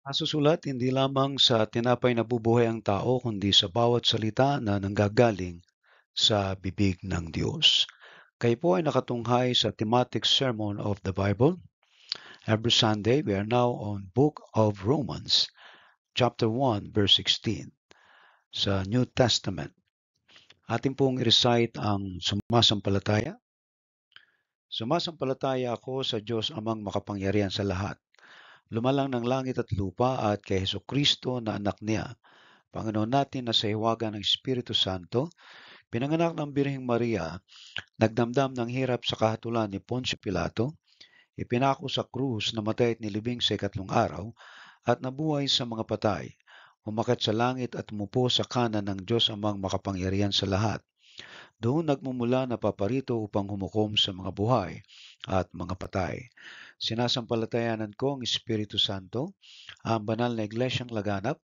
Nasusulat hindi lamang sa tinapay nabubuhay ang tao kundi sa bawat salita na nanggagaling sa bibig ng Diyos. Kayo po ay nakatunghay sa thematic sermon of the Bible. Every Sunday, we are now on Book of Romans, chapter 1, verse 16, sa New Testament. Ating pong i-recite ang sumasampalataya. Sumasampalataya ako sa Diyos amang makapangyarihan sa lahat. Lumalang ng langit at lupa at kay Hesukristo na anak niya, Panginoon natin na sa hiwaga ng Espiritu Santo, pinanganak ng Birheng Maria, nagdamdam ng hirap sa kahatulan ni Poncio Pilato, ipinako sa krus, namatay at nilibing sa ikatlong araw, at nabuhay sa mga patay, umakyat sa langit at umupo sa kanan ng Diyos amang makapangyarihan sa lahat. Doon nagmumula na paparito upang humukom sa mga buhay at mga patay. Sinasampalatayanan ko ang Espiritu Santo, ang banal na iglesyang laganap,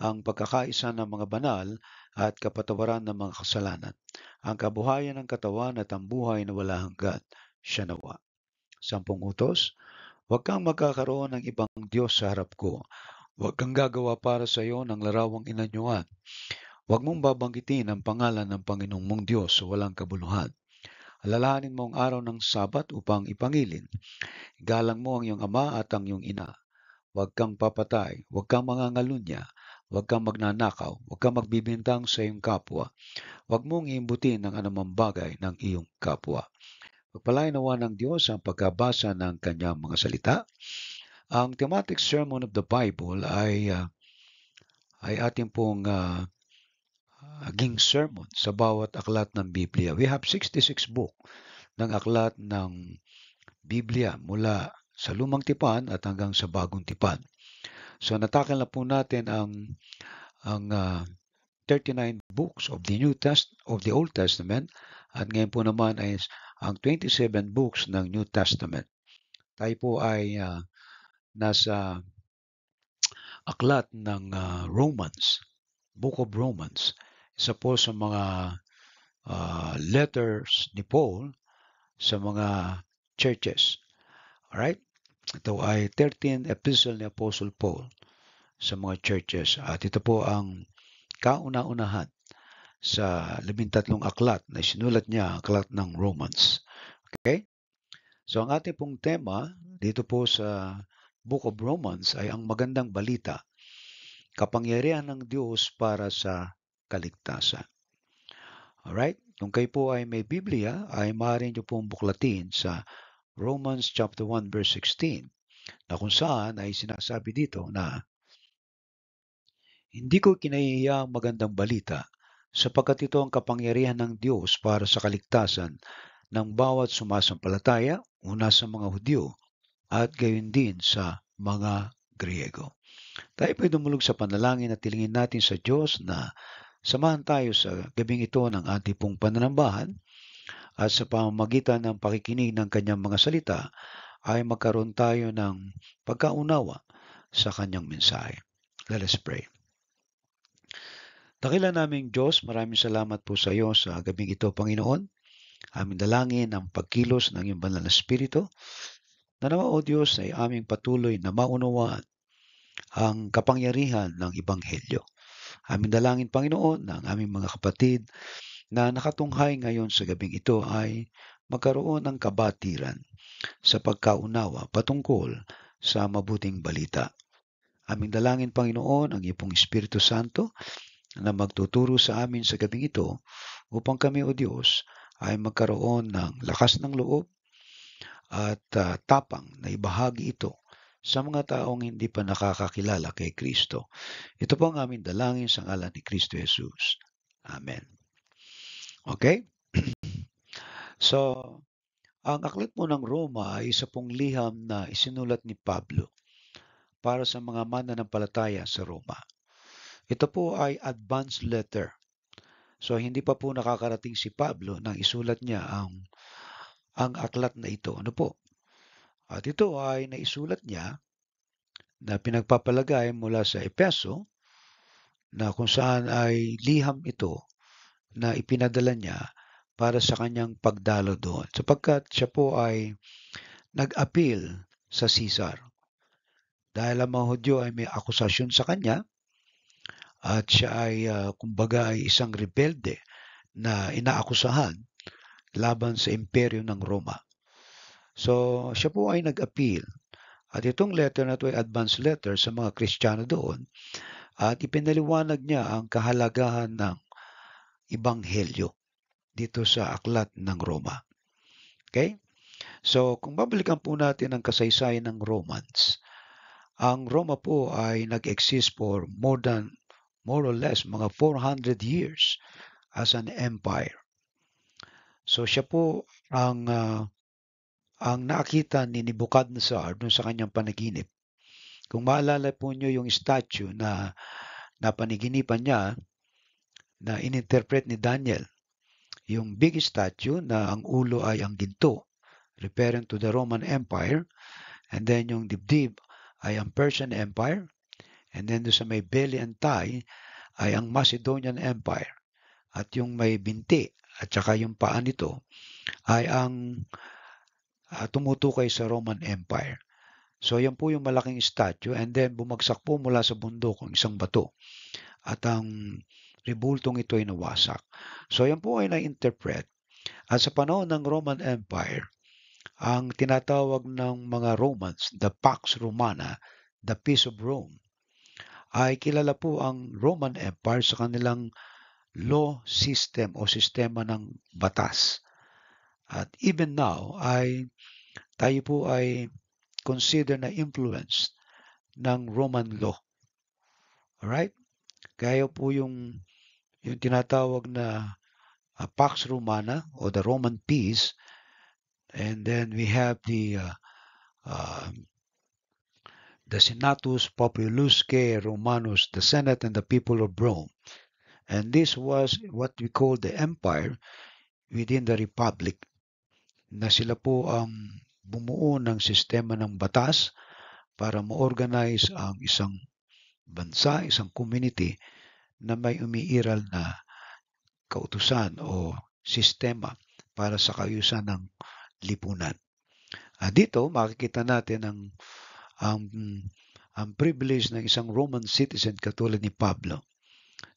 ang pagkakaisa ng mga banal at kapatawaran ng mga kasalanan, ang kabuhayan ng katawan at ang buhay na wala hanggan. Siya nawa. 10 utos. Huwag kang magkakaroon ng ibang Diyos sa harap ko. Huwag kang gagawa para sa iyo ng larawang inanyuan. Huwag mong babanggitin ang pangalan ng Panginoong mong Diyos sa walang kabuluhan. Alalahanin mo ang araw ng Sabat upang ipangilin. Galang mo ang iyong ama at ang iyong ina. Huwag kang papatay, huwag kang mangangalunya, huwag kang magnanakaw, huwag kang magbibintang sa iyong kapwa. Huwag mong iimbutin ng anumang bagay ng iyong kapwa. Pagpalain nawa ng Diyos ang pagkabasa ng kanyang mga salita. Ang thematic sermon of the Bible ay ating pong naging sermon sa bawat aklat ng Biblia. We have 66 book ng aklat ng Biblia mula sa Lumang Tipan at hanggang sa Bagong Tipan. So natakil na po natin ang 39 books of the Old Testament at ngayon po naman ay ang 27 books ng New Testament. Tayo po ay nasa aklat ng Romans, Book of Romans. Isa po sa mga letters ni Paul sa mga churches. Alright? Ito ay 13 epistle ni Apostle Paul sa mga churches. At ito po ang kauna-unahan sa 13 aklat na sinulat niya, aklat ng Romans. Okay? So ang ating pong tema dito po sa Book of Romans ay ang magandang balita, kapangyarihan ng Diyos para sa kaligtasan. Alright? Kung kayo po ay may Biblia, ay maaari niyo pong buklatin sa Romans chapter 1 verse 16 na kung saan ay sinasabi dito na hindi ko kinahihiya ang magandang balita sapagkat ito ang kapangyarihan ng Diyos para sa kaligtasan ng bawat sumasampalataya, una sa mga Hudyo at gayon din sa mga Griego. Tayo po'y dumulog sa panalangin at tilingin natin sa Diyos na samahan tayo sa gabing ito ng ating pong pananambahan at sa pamamagitan ng pakikinig ng kanyang mga salita ay magkaroon tayo ng pagkaunawa sa kanyang mensahe. Let us pray. Dakila naming Diyos, maraming salamat po sa iyo sa gabing ito, Panginoon. Aming dalangin ang pagkilos ng iyong banal na Espiritu. Na nawa, O Diyos, ay aming patuloy na maunawaan ang kapangyarihan ng Ebanghelyo. Aming dalangin, Panginoon, na ang aming mga kapatid na nakatunghay ngayon sa gabing ito ay magkaroon ng kabatiran sa pagkaunawa patungkol sa mabuting balita. Aming dalangin, Panginoon, ang iyong Espiritu Santo na magtuturo sa amin sa gabing ito upang kami, O Diyos, ay magkaroon ng lakas ng loob at tapang na ibahagi ito sa mga taong hindi pa nakakakilala kay Kristo. Ito po ang aming dalangin sa ngalan ni Kristo Jesus. Amen. Okay? So, ang aklat po ng Roma ay isa pong liham na isinulat ni Pablo para sa mga mananampalataya sa Roma. Ito po ay advance letter. So, hindi pa po nakakarating si Pablo nang isulat niya ang aklat na ito. Ano po? At ito ay naisulat niya na pinagpapalagay mula sa Epeso na kung saan ay liham ito na ipinadala niya para sa kanyang pagdalo doon sapagkat siya po ay nag-appeal sa Caesar. Dahil ang mga Hudyo ay may akusasyon sa kanya at siya ay kumbaga ay isang rebelde na inaakusahan laban sa imperyo ng Roma. So, siya po ay nag-appeal. At itong letter na ito ay advance letter sa mga Kristiyano doon at ipinaliwanag niya ang kahalagahan ng Ebanghelyo dito sa aklat ng Roma. Okay? So, kung babalikan po natin ang kasaysayan ng Romans, ang Roma po ay nag-exist for more or less mga 400 years as an empire. So siya po ang nakita ni Nebuchadnezzar doon sa kanyang panaginip. Kung maalala po niyo yung statue na napanaginipan niya na ininterpret ni Daniel, yung big statue na ang ulo ay ang ginto, referring to the Roman Empire, and then yung dibdib ay ang Persian Empire, and then doon sa may belly and thigh ay ang Macedonian Empire, at yung may binti at saka yung paa nito ay ang tumutukay sa Roman Empire. So yan po yung malaking statue, and then bumagsak po mula sa bundok ang isang bato at ang rebultong ito ay nawasak. So yan po ay na-interpret. At sa panahon ng Roman Empire, ang tinatawag ng mga Romans, the Pax Romana, the Peace of Rome, ay kilala po ang Roman Empire sa kanilang law system o sistema ng batas. At even now, tayo po ay consider na influence ng Roman law. Alright? Kaya po yung tinatawag na Pax Romana o the Roman peace, and then we have the Senatus Populusque Romanus, the Senate and the people of Rome. And this was what we call the empire within the republic, na sila po ang bumuo ng sistema ng batas para ma-organize ang isang bansa, isang community na may umiiral na kautusan o sistema para sa kaayusan ng lipunan. Dito makikita natin ang privilege ng isang Roman citizen katulad ni Pablo.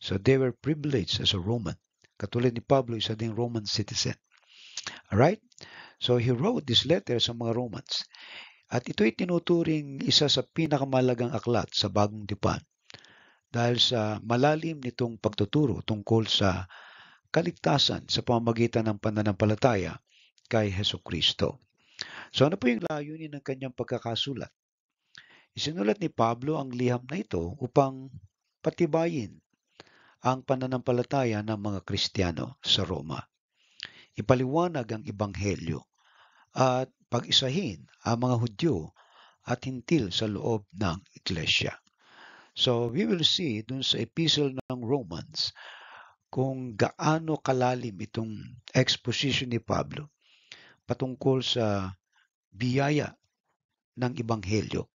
So they were privileged as a Roman. Katulad ni Pablo, isa ding Roman citizen. Alright? So he wrote this letter sa mga Romans. At ito'y tinuturing isa sa pinakamalagang aklat sa Bagong Tipan dahil sa malalim nitong pagtuturo tungkol sa kaligtasan sa pamamagitan ng pananampalataya kay Hesukristo. So ano po yung layunin ng kanyang pagkakasulat? Isinulat ni Pablo ang liham na ito upang patibayin ang pananampalataya ng mga Kristiyano sa Roma. Ipaliwanag ang Ebanghelyo at pag-isahin ang mga Hudyo at Hintil sa loob ng Iglesia. So we will see dun sa epistle ng Romans kung gaano kalalim itong exposition ni Pablo patungkol sa biyaya ng Ebanghelyo,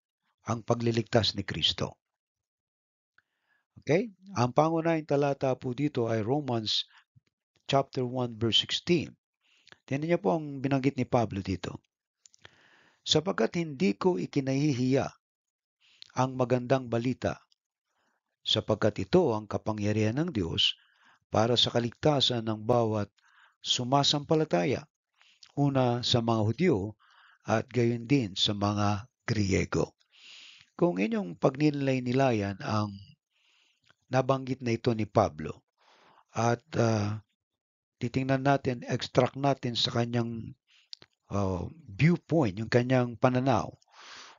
ang pagliligtas ni Kristo. Okay? Ang pangunahing talata po dito ay Romans chapter 1 verse 16. Tingnan niyo po ang binanggit ni Pablo dito. Sapagkat hindi ko ikinahihiya ang magandang balita, sapagkat ito ang kapangyarihan ng Diyos para sa kaligtasan ng bawat sumasampalataya, una sa mga Hudyo at gayon din sa mga Griego. Kung inyong pagninilay-nilayan ang nabanggit na ito ni Pablo at titingnan natin, extract natin sa kanyang viewpoint, yung kanyang pananaw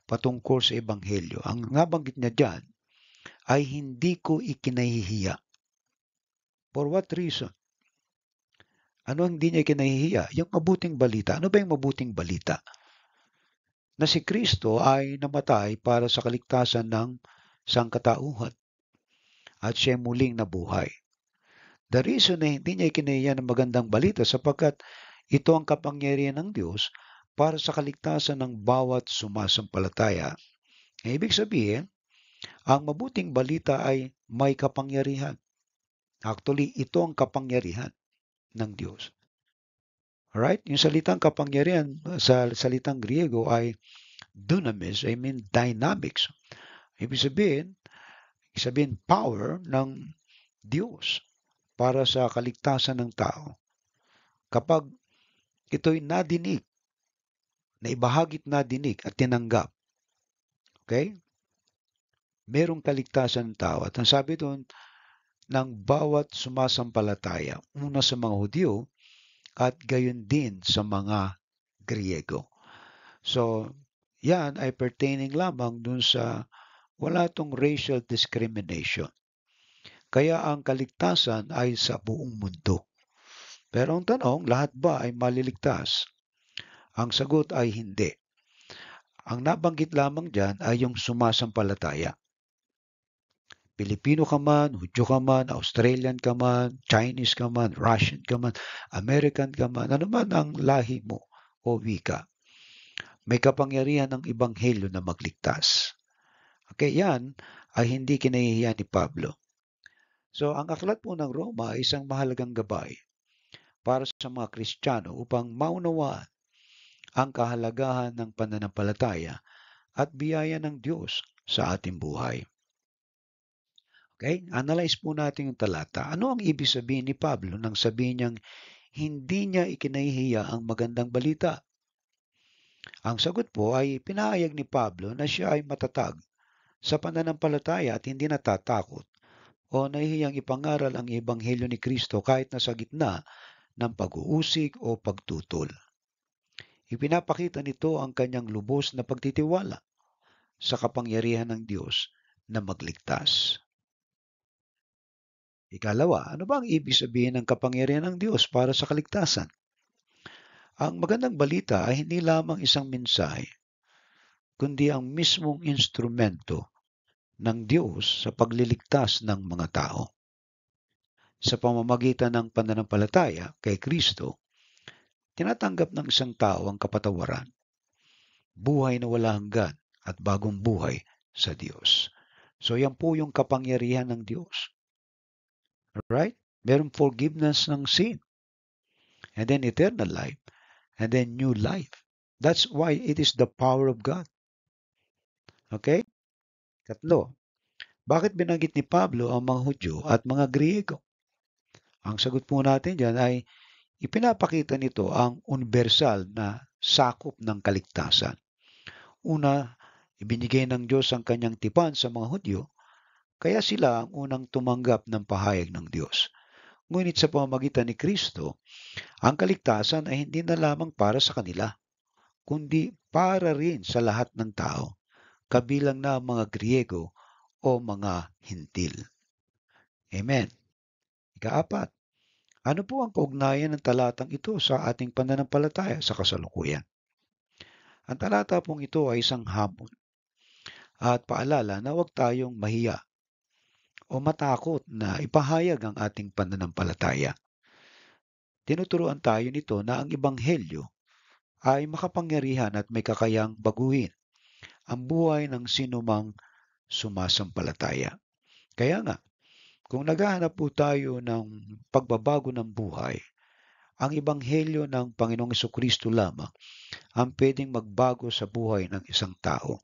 patungkol sa Ebanghelyo. Ang nabanggit niya dyan ay hindi ko ikinahihiya. For what reason? Ano ang hindi niya ikinahihiya? Yung mabuting balita. Ano ba yung mabuting balita? Na si Kristo ay namatay para sa kaligtasan ng sangkatauhan at siya muling nabuhay. The reason na hindi niya ikinahihiya ng magandang balita sapagkat ito ang kapangyarihan ng Diyos para sa kaligtasan ng bawat sumasampalataya. Ibig sabihin, ang mabuting balita ay may kapangyarihan. Actually, ito ang kapangyarihan ng Diyos. Alright? Yung salitang kapangyarihan sa salitang Griego ay dunamis, I mean dynamics. Ibig sabihin power ng Diyos para sa kaligtasan ng tao. Kapag ito'y nadinig, naibahagit nadinig at tinanggap, okay? Merong kaligtasan ng tao. At ang sabi doon, ng bawat sumasampalataya, una sa mga Hudyo at gayon din sa mga Griego. So, yan ay pertaining lamang dun sa wala tong racial discrimination. Kaya ang kaligtasan ay sa buong mundo. Pero ang tanong, lahat ba ay maliligtas? Ang sagot ay hindi. Ang nabanggit lamang dyan ay yung sumasampalataya. Pilipino ka man, Hudyo ka man, Australian ka man, Chinese ka man, Russian ka man, American ka man, ano man ang lahi mo o wika, may kapangyarihan ng ebanghelyo na magligtas. Okay, yan ay hindi kinahihiyan ni Pablo. So, ang aklat po ng Roma ay isang mahalagang gabay para sa mga Kristiyano upang maunawaan ang kahalagahan ng pananampalataya at biyaya ng Diyos sa ating buhay. Okay? Analyze po natin yung talata. Ano ang ibig sabihin ni Pablo nang sabihin niyang hindi niya ikinahihiya ang magandang balita? Ang sagot po ay pinahayag ni Pablo na siya ay matatag sa pananampalataya at hindi natatakot o nahihiyang ipangaral ang ebanghelyo ni Kristo kahit nasa gitna ng pag-uusig o pagtutol. Ipinapakita nito ang kanyang lubos na pagtitiwala sa kapangyarihan ng Diyos na magligtas. Ikalawa, ano ba ang ibig sabihin ng kapangyarihan ng Diyos para sa kaligtasan? Ang magandang balita ay hindi lamang isang mensahe, kundi ang mismong instrumento ng Diyos sa pagliligtas ng mga tao. Sa pamamagitan ng pananampalataya kay Kristo, tinatanggap ng isang tao ang kapatawaran, buhay na wala hanggan at bagong buhay sa Diyos. So yan po yung kapangyarihan ng Diyos. Alright? Meron forgiveness ng sin. And then eternal life. And then new life. That's why it is the power of God. Okay? Katlo, bakit binanggit ni Pablo ang mga Hudyo at mga Griego? Ang sagot po natin dyan ay ipinapakita nito ang universal na sakop ng kaligtasan. Una, ibinigay ng Diyos ang kanyang tipan sa mga Hudyo, kaya sila ang unang tumanggap ng pahayag ng Diyos. Ngunit sa pamamagitan ni Kristo, ang kaligtasan ay hindi na lamang para sa kanila, kundi para rin sa lahat ng tao, kabilang na mga Griego o mga Hintil. Amen. Ikaapat, ano po ang kaugnayan ng talatang ito sa ating pananampalataya sa kasalukuyan? Ang talata pong ito ay isang hamon at paalala na huwag tayong mahiya o matakot na ipahayag ang ating pananampalataya. Tinuturuan tayo nito na ang ebanghelyo ay makapangyarihan at may kakayang baguhin ang buhay ng sinumang sumasampalataya. Kaya nga, kung naghahanap po tayo ng pagbabago ng buhay, ang ebanghelyo ng Panginoong Jesucristo lamang ang pwedeng magbago sa buhay ng isang tao.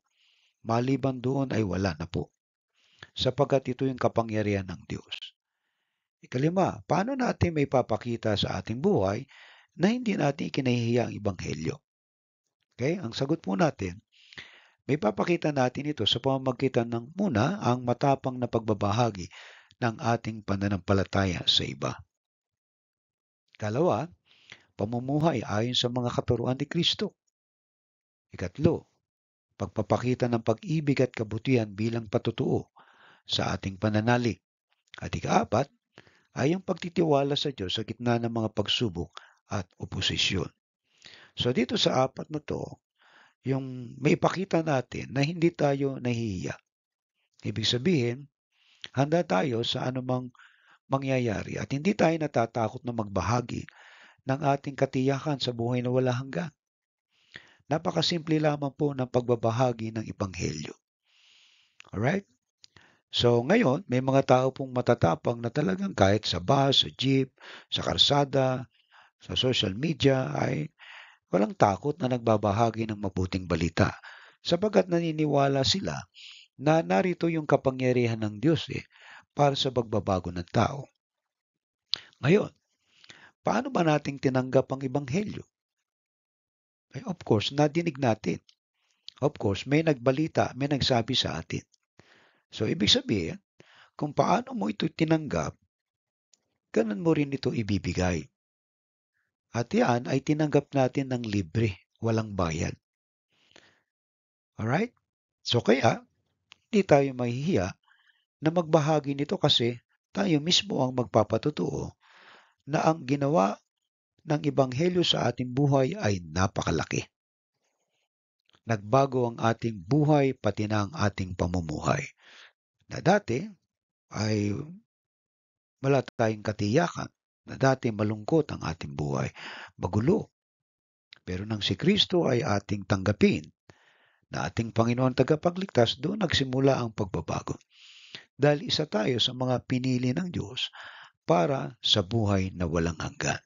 Maliban doon ay wala na po, sapagkat ito yung kapangyarihan ng Diyos. Ikalima, paano natin may papakita sa ating buhay na hindi natin ikinahihiya ang ebanghelyo? Okay? Ang sagot po natin, may papakita natin ito sa pamamagitan ng muna ang matapang na pagbabahagi ng ating pananampalataya sa iba. Kalawa, pamumuhay ayon sa mga katuruan ni Kristo. Ikatlo, pagpapakita ng pag-ibig at kabutihan bilang patutuo sa ating pananalig. At ikaapat, ay ang pagtitiwala sa Diyos sa gitna ng mga pagsubok at oposisyon. So dito sa apat na to, yung may ipakita natin na hindi tayo nahihiya. Ibig sabihin, handa tayo sa anumang mangyayari at hindi tayo natatakot na magbahagi ng ating katiyakan sa buhay na wala hanggan. Napakasimple lamang po ng pagbabahagi ng ebanghelyo. Alright? So ngayon, may mga tao pong matatapang na talagang kahit sa bus, sa jeep, sa karsada, sa social media ay walang takot na nagbabahagi ng mabuting balita sapagkat naniniwala sila na narito yung kapangyarihan ng Diyos para sa pagbabago ng tao. Ngayon, paano ba nating tinanggap ang Ebanghelyo? Of course, nadinig natin. Of course, may nagbalita, may nagsabi sa atin. So, ibig sabihin, kung paano mo ito tinanggap, ganun mo rin ito ibibigay. At yan ay tinanggap natin ng libre, walang bayad. Alright? So, kaya, hindi tayo mahihiya na magbahagi nito kasi tayo mismo ang magpapatotoo na ang ginawa ng Ebanghelyo sa ating buhay ay napakalaki. Nagbago ang ating buhay pati na ang ating pamumuhay. Na dati ay wala tayong katiyakan. Na dati malungkot ang ating buhay. Magulo. Pero nang si Kristo ay ating tanggapin na ating Panginoon tagapagligtas, doon nagsimula ang pagbabago. Dahil isa tayo sa mga pinili ng Diyos para sa buhay na walang hanggan.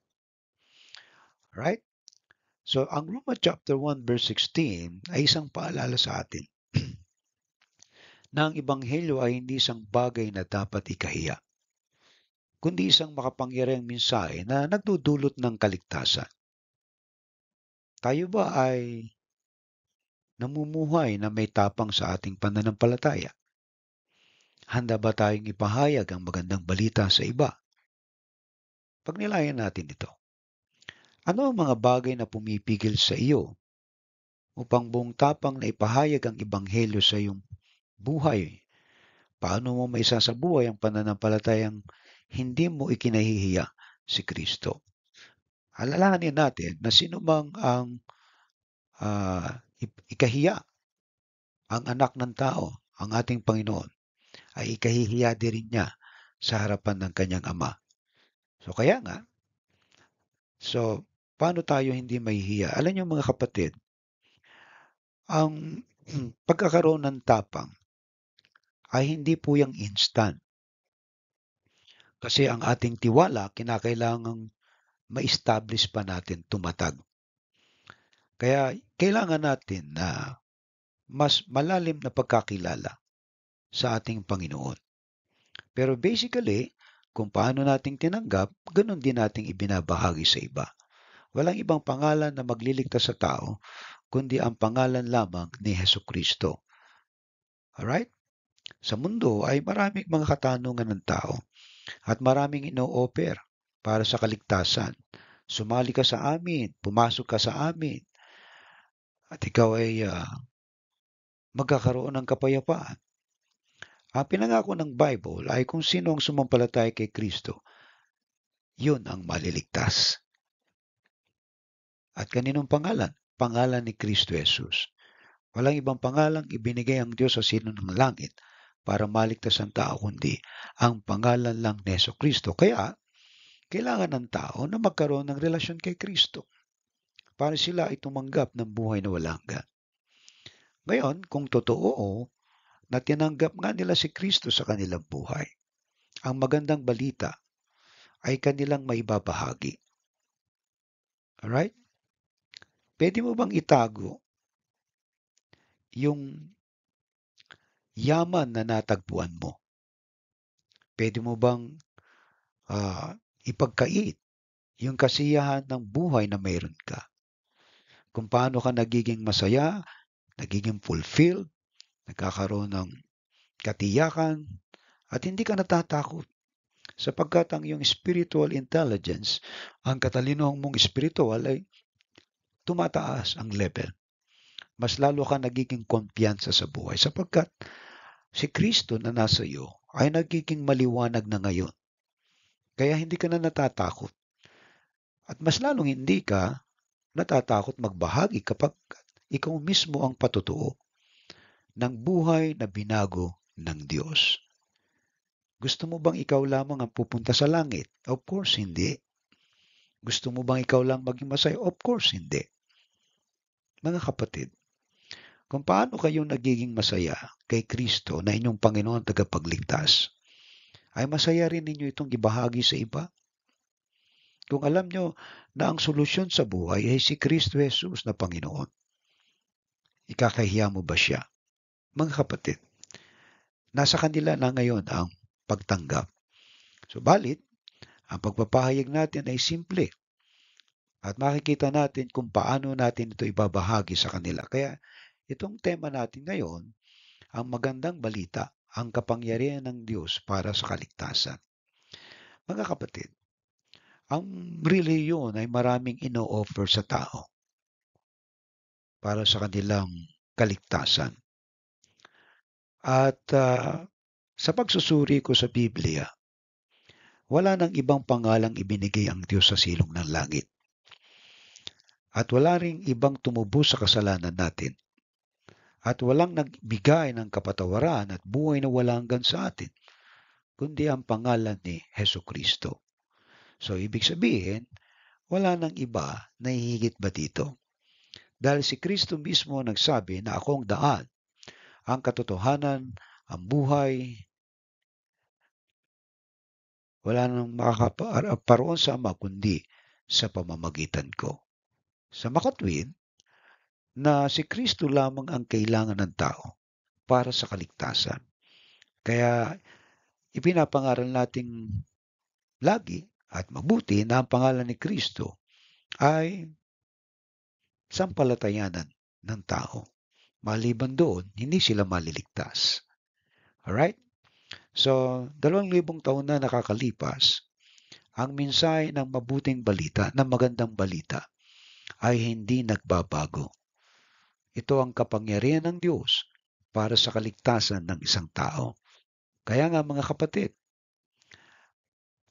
Right? So, ang Romans chapter 1 verse 16 ay isang paalala sa atin na ang Ebanghelyo ay hindi isang bagay na dapat ikahiya, kundi isang makapangyarihang mensahe na nagdudulot ng kaligtasan. Tayo ba ay namumuhay na may tapang sa ating pananampalataya? Handa ba tayong ipahayag ang magandang balita sa iba? Pagnilayan natin ito. Ano ang mga bagay na pumipigil sa iyo upang buong tapang na ipahayag ang Ebanghelyo sa iyong buhay? Paano mo maisasabuhay ang pananampalatayang hindi mo ikinahihiya si Kristo? Alalahanin natin na sino mang ang ikahiya ang anak ng tao, ang ating Panginoon, ay ikahihiya din rin niya sa harapan ng kanyang Ama. So kaya nga, paano tayo hindi mahihiya? Alam niyo mga kapatid, ang pagkakaroon ng tapang ay hindi po yung instant. Kasi ang ating tiwala, kinakailangang ma-establish pa natin, tumatag. Kaya kailangan natin na mas malalim na pagkakilala sa ating Panginoon. Pero basically, kung paano nating tinanggap, ganun din nating ibinabahagi sa iba. Walang ibang pangalan na magliligtas sa tao, kundi ang pangalan lamang ni Hesukristo. Alright? Sa mundo ay maraming mga katanungan ng tao at maraming ino-offer para sa kaligtasan. Sumali ka sa amin, pumasok ka sa amin, at ikaw ay magkakaroon ng kapayapaan. Ang pinangako ng Bible ay kung sino ang sumampalataya kay Kristo, yun ang maliligtas. At kaninong pangalan? Pangalan ni Kristo Jesus. Walang ibang pangalang ibinigay ang Diyos sa sino ng langit para maligtas ang tao, kundi ang pangalan lang ni Kristo. Kaya, kailangan ng tao na magkaroon ng relasyon kay Kristo para sila ay tumanggap ng buhay na walang hanggan. Ngayon, kung totoo na tinanggap nga nila si Kristo sa kanilang buhay, ang magandang balita ay kanilang maibabahagi. Alright? Pwede mo bang itago yung yaman na natagpuan mo? Pwede mo bang ipagkait yung kasiyahan ng buhay na mayroon ka? Kung paano ka nagiging masaya, nagiging fulfilled, nagkakaroon ng katiyakan, at hindi ka natatakot. Sapagkat ang iyong spiritual intelligence, ang katalinohang mong spiritual ay tumataas ang level. Mas lalo ka nagiging kumpiyansa sa buhay sapagkat si Kristo na nasa iyo ay nagiging maliwanag na ngayon. Kaya hindi ka na natatakot. At mas lalong hindi ka natatakot magbahagi kapag ikaw mismo ang patotoo ng buhay na binago ng Diyos. Gusto mo bang ikaw lamang ang pupunta sa langit? Of course, hindi. Gusto mo bang ikaw lang maging masaya? Of course, hindi. Mga kapatid, kung paano kayo nagiging masaya kay Kristo na inyong Panginoon tagapagligtas, ay masaya rin ninyo itong ibahagi sa iba. Kung alam nyo na ang solusyon sa buhay ay si Kristo Jesus na Panginoon, ikakahiya mo ba siya? Mga kapatid, nasa kanila na ngayon ang pagtanggap. Subalit, ang pagpapahayag natin ay simple at makikita natin kung paano natin ito ibabahagi sa kanila. Kaya itong tema natin ngayon, ang magandang balita, ang kapangyarihan ng Diyos para sa kaligtasan. Mga kapatid, ang reliyon ay maraming ino-offer sa tao para sa kanilang kaligtasan. At sa pagsusuri ko sa Biblia, wala nang ibang pangalang ibinigay ang Diyos sa silong ng langit. At wala ring ibang tumubos sa kasalanan natin. At walang nagbigay ng kapatawaran at buhay na walang hanggan sa atin, kundi ang pangalan ni Hesus Kristo. So, ibig sabihin, wala nang iba na hihigit ba dito? Dahil si Kristo mismo nagsabi na ako ang daan, ang katotohanan, ang buhay, wala nang makakaparoon sa Ama kundi sa pamamagitan ko. Sa makatwid, na si Kristo lamang ang kailangan ng tao para sa kaligtasan. Kaya ipinapangaral nating lagi at mabuti na ang pangalan ni Kristo ay sampalatayanan ng tao. Maliban doon, hindi sila maliligtas. Alright? So, 2,000 taon na nakakalipas, ang mensahe ng mabuting balita, ng magandang balita, ay hindi nagbabago. Ito ang kapangyarihan ng Diyos para sa kaligtasan ng isang tao. Kaya nga mga kapatid,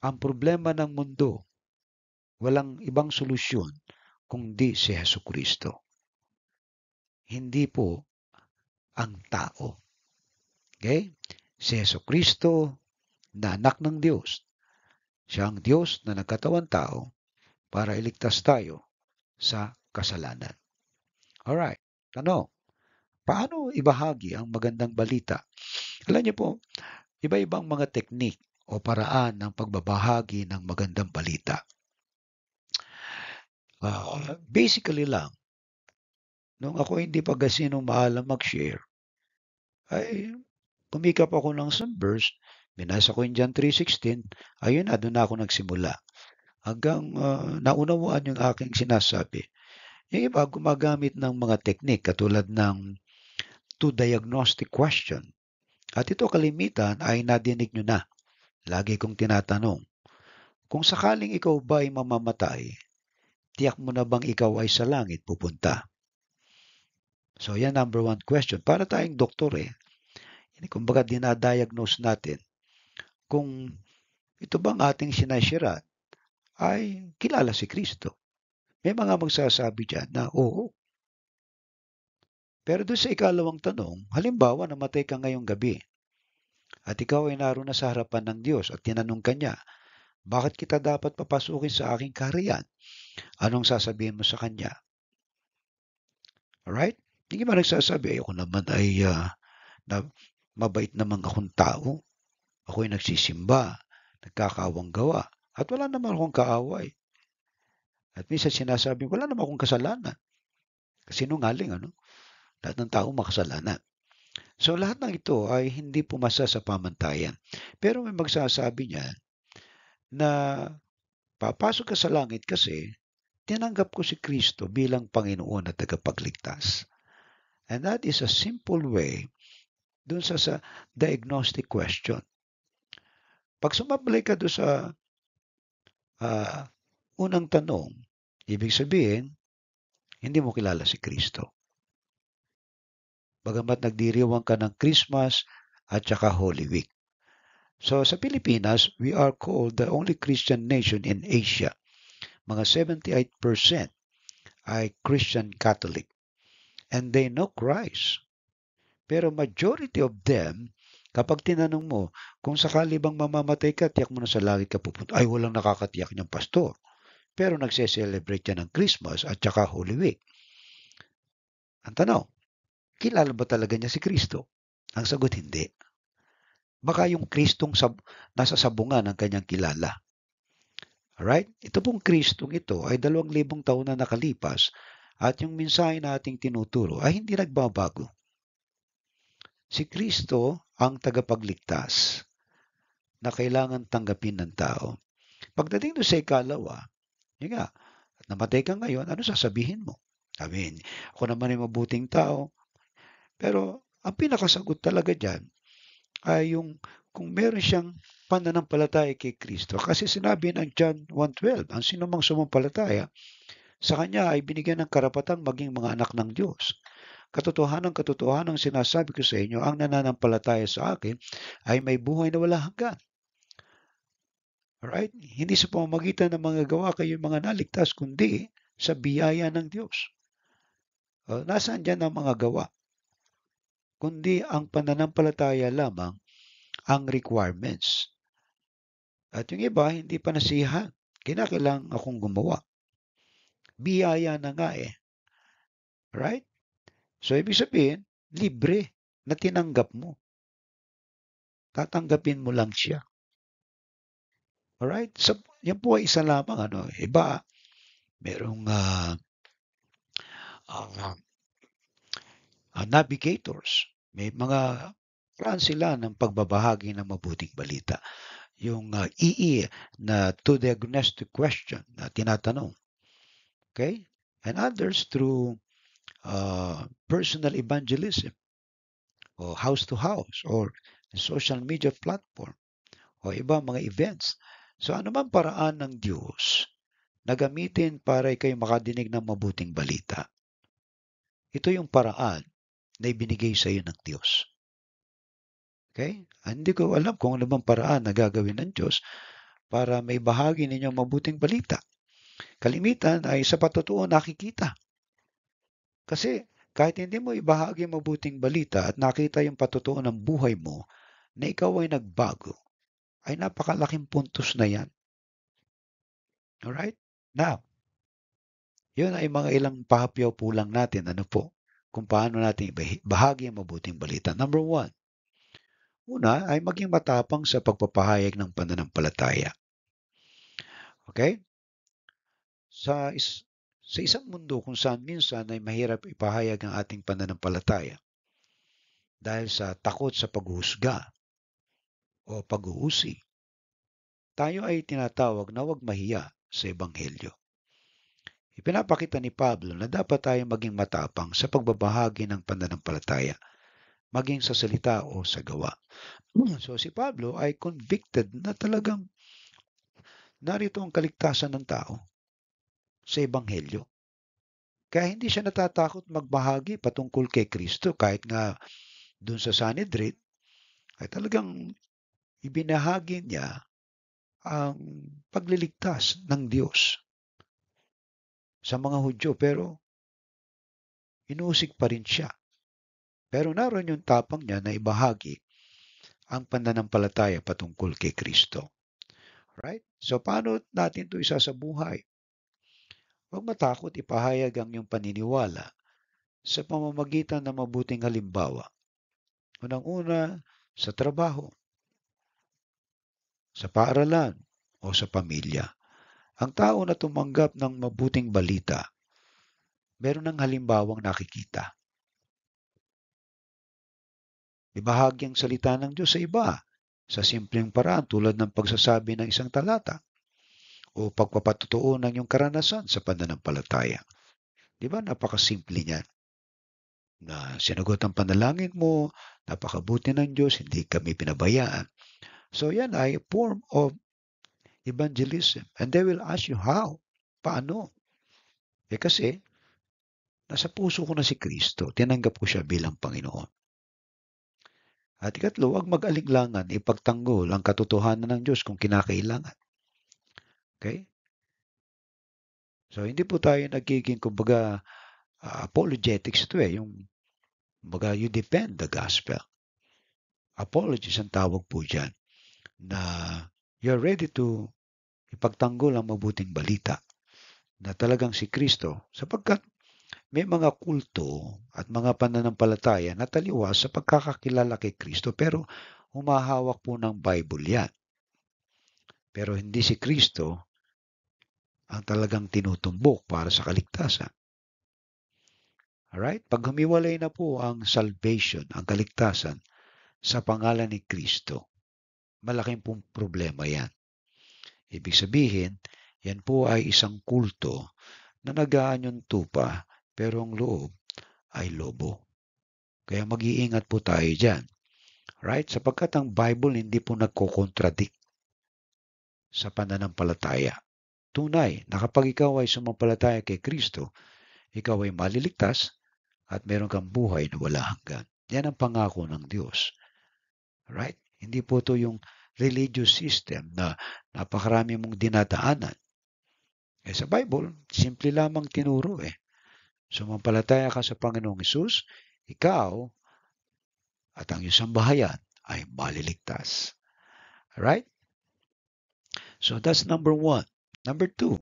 ang problema ng mundo, walang ibang solusyon kundi si Hesus Kristo. Hindi po ang tao. Okay? Si Hesus Kristo na anak ng Diyos. Siya ang Diyos na nagkatawang tao para iligtas tayo sa kasalanan. Alright, tanong, paano ibahagi ang magandang balita? Alam niyo po, iba-ibang mga teknik o paraan ng pagbabahagi ng magandang balita. Basically lang, nung ako hindi pa gasinong maalam mag-share, ay kumikap ako ng some verse, binasa ko yung John 3:16, ayun na, doon na ako nagsimula. Hanggang naunawaan yung aking sinasabi. Yung iba gumagamit ng mga teknik katulad ng two-diagnostic question. At ito kalimitan ay nadinig nyo na. Lagi kong tinatanong, kung sakaling ikaw ba ay mamamatay, tiyak mo na bang ikaw ay sa langit pupunta? So yan number one question. Para tayong doktor kumbaga dinadiagnose natin kung ito bang ating sinashirat ay kilala si Kristo. May mga magsasabi dyan na oo. Pero doon sa ikalawang tanong, halimbawa namatay ka ngayong gabi at ikaw ay naroon na sa harapan ng Diyos at tinanong ka niya, bakit kita dapat papasukin sa aking kaharian? Anong sasabihin mo sa kanya? Alright? Hindi ba nagsasabi, ako naman ay na mabait namang akong tao. Ako ay nagsisimba, nagkakawang gawa, at wala naman akong kaaway. At minsan sinasabi, wala naman akong kasalanan. Sinungaling, ano? Lahat ng tao makasalanan. So lahat ng ito ay hindi pumasa sa pamantayan. Pero may magsasabi niya na papasok ka sa langit kasi tinanggap ko si Kristo bilang Panginoon at tagapagligtas. And that is a simple way dun sa diagnostic question. Pag sumablay ka doon sa unang tanong, ibig sabihin, hindi mo kilala si Kristo. Bagamat nagdiriwang ka ng Christmas at saka Holy Week. So sa Pilipinas, we are called the only Christian nation in Asia. Mga 78% ay Christian Catholic. And they know Christ. Pero majority of them, kapag tinanong mo, kung sakali bang mamamatay ka, tiyak mo na sa langit ka pupunta. Ay, walang nakakatiyak niyang pastor. Pero nagse-celebrate yan ng Christmas at saka Holy Week. Ang tanong, kilala ba talaga niya si Kristo? Ang sagot, hindi. Baka yung Kristong nasa sabungan ang kanyang kilala. Alright? Ito pong Kristong ito ay 2,000 taon na nakalipas at yung mensahe na ating tinuturo ay hindi nagbabago. Si Kristo ang tagapagligtas na kailangan tanggapin ng tao. Pagdating doon sa ikalawa, yun nga, namatay ka ngayon, ano sasabihin mo? Sabihin, ako naman ay mabuting tao. Pero ang pinakasagot talaga dyan ay yung kung meron siyang pananampalataya kay Kristo. Kasi sinabi ng John 1:12, ang sinumang sumampalataya sa Kanya ay binigyan ng karapatang maging mga anak ng Diyos. Katotohanan sinasabi ko sa inyo, ang nananampalataya sa akin ay may buhay na wala hanggan. Alright? Hindi sa pamamagitan ng mga gawa kayo mga naligtas, kundi sa biyaya ng Diyos. Nasaan dyan ang mga gawa? Kundi ang pananampalataya lamang ang requirements. At yung iba, hindi pa nasiyahan. Kinakailangan akong gumawa. Biyaya na nga eh. Right? So, ibig sabihin, libre na tinanggap mo. Tatanggapin mo lang siya. Alright? So, yan po ay isa lamang. Iba, merong navigators. May mga plan sila ng pagbabahagi ng mabuting balita. Yung EE na to diagnostic question na tinatanong. Okay? And others through personal evangelism o house to house or social media platform o iba mga events. So ano man paraan ng Diyos na gamitin para kayo makadinig ng mabuting balita. Ito yung paraan na ibinigay sa iyo ng Diyos. Okay? Hindi ko alam kung ano bang paraan na gagawin ng Diyos para may bahagi ninyong mabuting balita. Kalimitan ay sa patotoo nakikita. Kasi kahit hindi mo ibahagi mabuting balita at nakita yung patotoo ng buhay mo na ikaw ay nagbago, ay napakalaking puntos na yan. Alright? Now, yun ay mga ilang pahapyaw po lang natin, kung paano natin bahagi ang mabuting balita. Number 1, una ay maging matapang sa pagpapahayag ng pananampalataya. Okay? Sa isang mundo kung saan minsan ay mahirap ipahayag ang ating pananampalataya dahil sa takot sa paghuhusga o pag-uusig, tayo ay tinatawag na huwag mahiya sa Ebanghelyo. Ipinapakita ni Pablo na dapat tayo maging matapang sa pagbabahagi ng pananampalataya, maging sa salita o sa gawa. So si Pablo ay convicted na talagang narito ang kaligtasan ng tao sa Ebanghelyo. Kaya hindi siya natatakot magbahagi patungkol kay Kristo kahit nga dun sa Sanhedrin ay talagang ibinahagi niya ang pagliligtas ng Diyos sa mga Hudyo pero inuusig pa rin siya. Pero naroon yung tapang niya na ibahagi ang pananampalataya patungkol kay Kristo. Right? So paano natin ito isa sa buhay? Huwag matakot ipahayag ang iyong paniniwala sa pamamagitan ng mabuting halimbawa. Unang-una, sa trabaho, sa paaralan, o sa pamilya. Ang tao na tumanggap ng mabuting balita, meron ng halimbawang nakikita. Ibahagi ang salita ng Diyos sa iba sa simpleng paraan tulad ng pagsasabi ng isang talata o pagpapatutuo ng iyong karanasan sa pananampalataya. Di ba? Napakasimple niyan. Na sinagot ang panalangin mo, napakabuti ng Diyos, hindi kami pinabayaan. So yan ay a form of evangelism. And they will ask you how? Paano? Kasi nasa puso ko na si Kristo, tinanggap ko siya bilang Panginoon. At ikatlo, huwag mag-alinlangan, ipagtanggol ang katotohanan ng Diyos kung kinakailangan. Okay? So, hindi po tayo nagiging, kumbaga, apologetics ito yung, kumbaga, you defend the gospel. Apologies ang tawag po dyan, na you're ready to ipagtanggol ang mabuting balita na talagang si Kristo, sapagkat may mga kulto at mga pananampalataya na taliwas sa pagkakakilala kay Kristo pero humahawak po ng Bible yan. Pero hindi si Kristo ang talagang tinutumbok para sa kaligtasan. Alright? Pag humiwalay na po ang salvation, ang kaligtasan, sa pangalan ni Kristo. Malaking pong problema yan. Ibig sabihin, yan po ay isang kulto na nag-aanyong tupa pero ang loob ay lobo. Kaya mag-iingat po tayo dyan. Right? Sapagkat ang Bible hindi po nagko-contradict sa pananampalataya. Tunay na kapag ikaw ay sumampalataya kay Kristo, ikaw ay maliligtas at meron kang buhay na wala hanggan. Yan ang pangako ng Diyos. Right? Hindi po ito yung religious system na napakarami mong dinadaanan. Sa Bible, simple lamang tinuro Sumampalataya ka sa Panginoong Hesus, ikaw at ang iyong sambahayan ay maliligtas. Alright? So that's number 1. Number 2,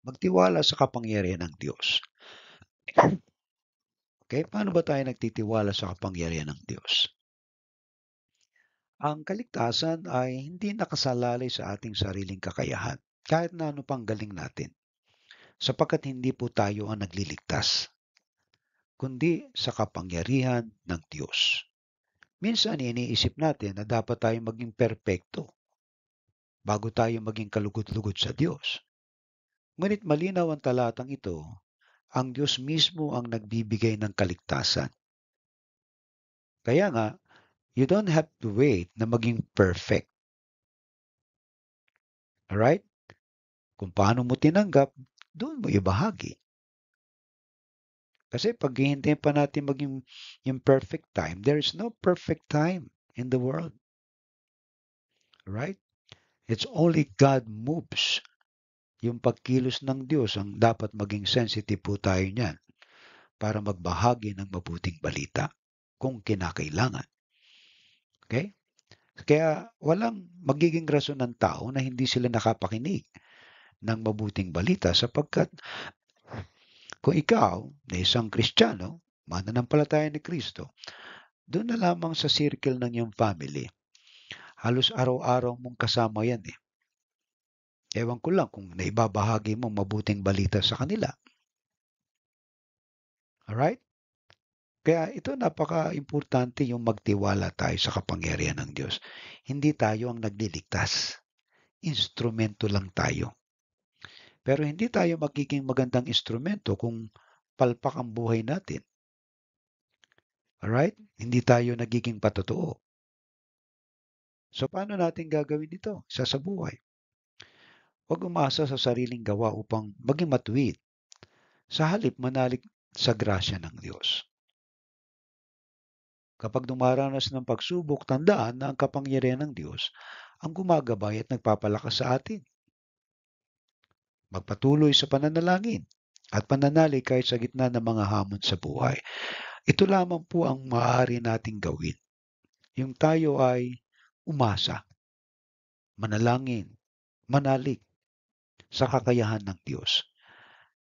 magtiwala sa kapangyarihan ng Diyos. Okay, paano ba tayo nagtitiwala sa kapangyarihan ng Diyos? Ang kaligtasan ay hindi nakasalalay sa ating sariling kakayahan, kahit na ano pang galing natin, sapagkat hindi po tayo ang nagliligtas, kundi sa kapangyarihan ng Diyos. Minsan iniisip natin na dapat tayo maging perpekto bago tayo maging kalugot-lugot sa Diyos. Ngunit malinaw ang talatang ito, ang Diyos mismo ang nagbibigay ng kaligtasan. Kaya nga, you don't have to wait na maging perfect. Alright? Kung paano mo tinanggap, doon mo ibahagi. Kasi pag hihintayin pa natin maging yung perfect time, there is no perfect time in the world. Right? It's only God moves. Yung pagkilos ng Diyos ang dapat maging sensitive po tayo niyan para magbahagi ng mabuting balita kung kinakailangan. Okay? Kaya walang magiging rason ng tao na hindi sila nakapakinig ng mabuting balita sapagkat kung ikaw na isang Kristiyano, mananampalataya ni Kristo, doon na lamang sa circle ng iyong family, halos araw-araw mong kasama yan Ewan ko lang kung naibabahagi mo mabuting balita sa kanila. Alright? Kaya ito napaka-importante yung magtiwala tayo sa kapangyarihan ng Diyos. Hindi tayo ang nagliligtas. Instrumento lang tayo. Pero hindi tayo magiging magandang instrumento kung palpak ang buhay natin. Alright? Hindi tayo nagiging patotoo. So paano natin gagawin ito sa buhay? Huwag umasa sa sariling gawa upang maging matuwid. Sa halip manalig sa grasya ng Diyos. Kapag dumaranas ng pagsubok, tandaan na ang kapangyarihan ng Diyos ang gumagabay at nagpapalakas sa atin. Magpatuloy sa pananalangin at pananalig kahit sa gitna ng mga hamon sa buhay. Ito lamang po ang maaari nating gawin. Yung tayo ay umasa, manalangin, manalig sa kakayahan ng Diyos.